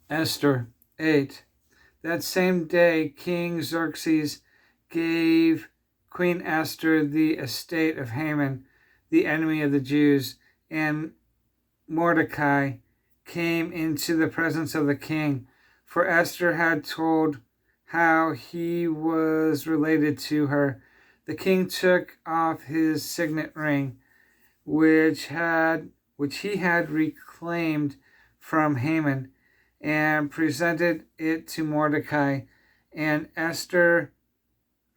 Esther 8. That same day, King Xerxes gave Queen Esther the estate of Haman, the enemy of the Jews, and Mordecai came into the presence of the king, for Esther had told how he was related to her. The king took off his signet ring, which he had reclaimed from Haman, and presented it to Mordecai, and Esther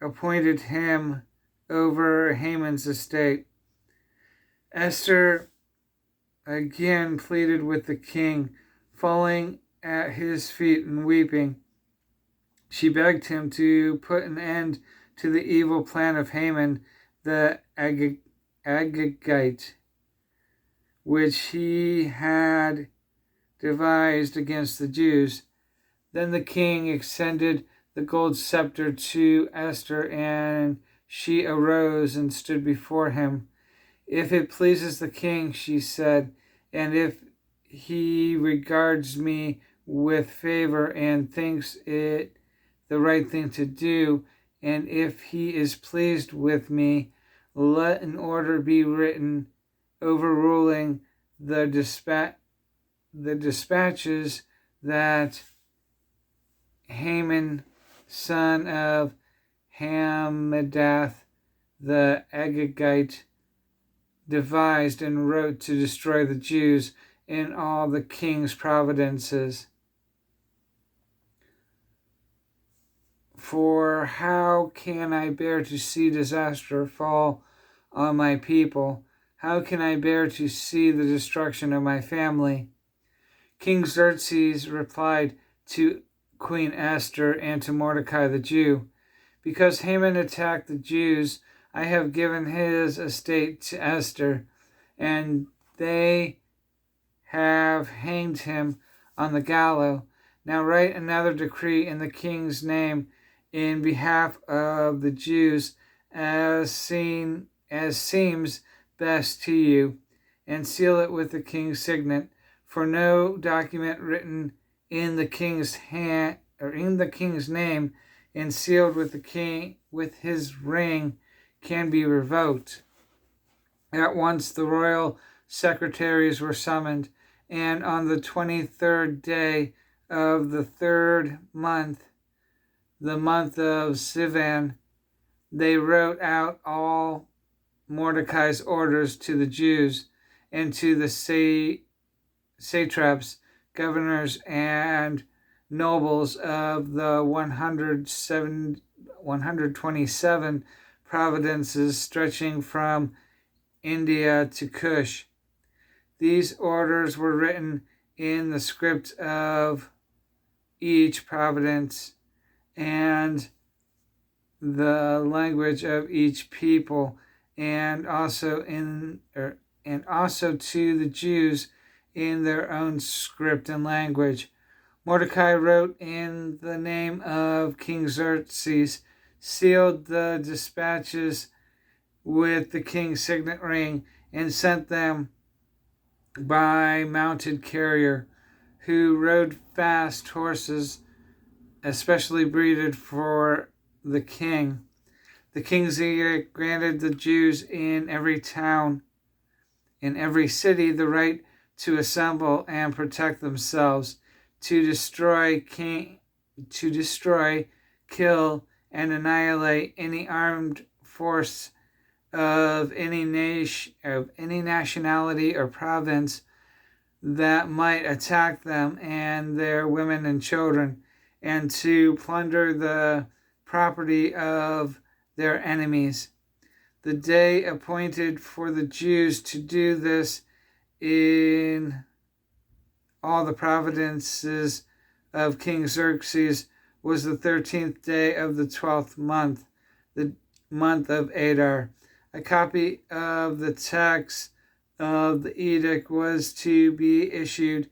appointed him over Haman's estate. Esther again pleaded with the king, falling at his feet and weeping. She begged him to put an end to the evil plan of Haman the Agagite, which he had devised against the Jews. Then the king extended the gold scepter to Esther, and she arose and stood before him. If it pleases the king, she said, and if he regards me with favor and thinks it the right thing to do, and if he is pleased with me, let an order be written overruling the dispatches that Haman, son of Hammedatha the Agagite, devised and wrote to destroy the Jews in all the king's provinces. For how can I bear to see disaster fall on my people? How can I bear to see the destruction of my family? King Xerxes replied to Queen Esther and to Mordecai the Jew, because Haman attacked the Jews, I have given his estate to Esther, and they have hanged him on the gallows. Now write another decree in the king's name in behalf of the Jews, as seems best to you, and seal it with the king's signet. For no document written in the king's hand or in the king's name and sealed with the king with his ring can be revoked. At once the royal secretaries were summoned, and on the 23rd day of the 3rd month, the month of Sivan, they wrote out all Mordecai's orders to the Jews and to the satraps, governors, and nobles of the 127 provinces stretching from India to Kush. These orders were written in the script of each province and the language of each people, and also to the Jews in their own script and language. Mordecai wrote in the name of King Xerxes, sealed the dispatches with the king's signet ring, and sent them by mounted carrier, who rode fast horses, especially breeded for the king. The king's edict granted the Jews in every town, in every city, the right to assemble and protect themselves, to destroy, kill, and annihilate any armed force of any nationality or province that might attack them and their women and children, and to plunder the property of their enemies. The day appointed for the Jews to do this in all the provinces of King Xerxes was the 13th day of the 12th month, the month of Adar. A copy of the text of the edict was to be issued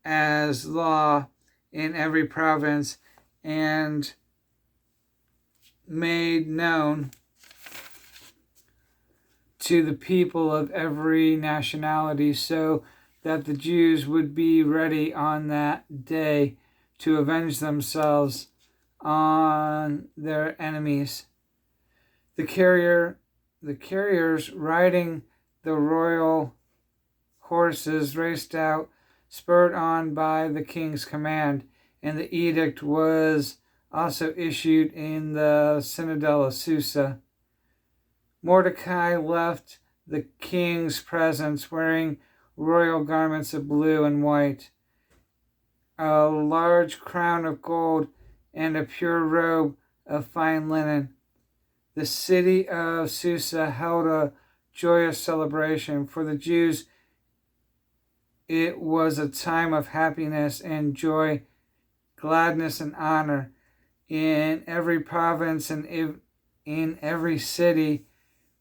as law in every province and made known to the people of every nationality, so that the Jews would be ready on that day to avenge themselves on their enemies. The carriers riding the royal horses raced out, spurred on by the king's command, and the edict was also issued in the citadel of Susa. Mordecai left the king's presence wearing royal garments of blue and white, a large crown of gold, and a pure robe of fine linen. The city of Susa held a joyous celebration. For the Jews, it was a time of happiness and joy, gladness and honor. In every province and in every city,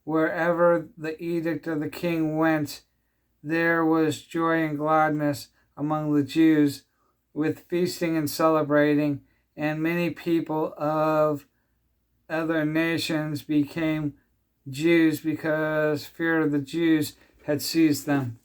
wherever the edict of the king went, there was joy and gladness among the Jews, with feasting and celebrating, and many people of other nations became Jews because fear of the Jews had seized them.